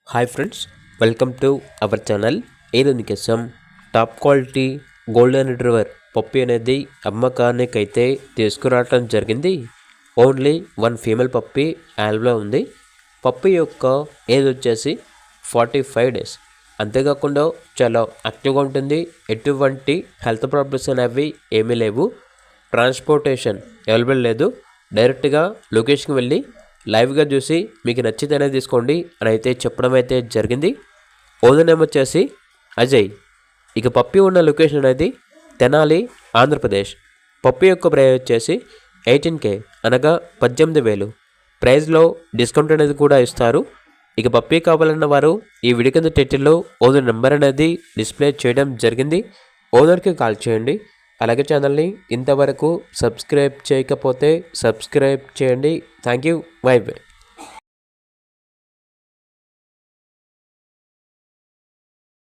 Hi friends, welcome to our channel. ఈరోజు కోసం top quality golden retriever పప్పి అనేది అమ్మకానికైతే తీసుకురావటం జరిగింది. ఓన్లీ వన్ ఫీమేల్ పప్పి యాల్బ్లో ఉంది. పప్పి యొక్క ఏజ్ వచ్చేసి 45 డేస్. అంతేకాకుండా చాలా యాక్టివ్గా ఉంటుంది. ఎటువంటి హెల్త్ ప్రాబ్లమ్స్ అనేవి ఏమీ లేవు. ట్రాన్స్పోర్టేషన్ అవైలబుల్ లేదు. డైరెక్ట్గా లొకేషన్కి వెళ్ళి లైవ్గా చూసి మీకు నచ్చితేనే తీసుకోండి అని అయితే చెప్పడం అయితే జరిగింది. ఓనర్ నేమ్ వచ్చేసి అజయ్. ఇక పప్పి ఉన్న లొకేషన్ అనేది తెనాలి, ఆంధ్రప్రదేశ్. పప్పి యొక్క ప్రైస్ వచ్చేసి 18K అనగా 18,000. ప్రైస్లో డిస్కౌంట్ అనేది కూడా ఇస్తారు. ఇక పప్పి కావాలన్న వారు ఈ వీడియో కింద టైటిల్లో ఓనర్ నెంబర్ అనేది డిస్ప్లే చేయడం జరిగింది. ఓనర్కి కాల్ చేయండి. అలాగే ఛానల్ని ఇంతవరకు సబ్స్క్రైబ్ చేయకపోతే సబ్స్క్రైబ్ చేయండి. Thank you. By by.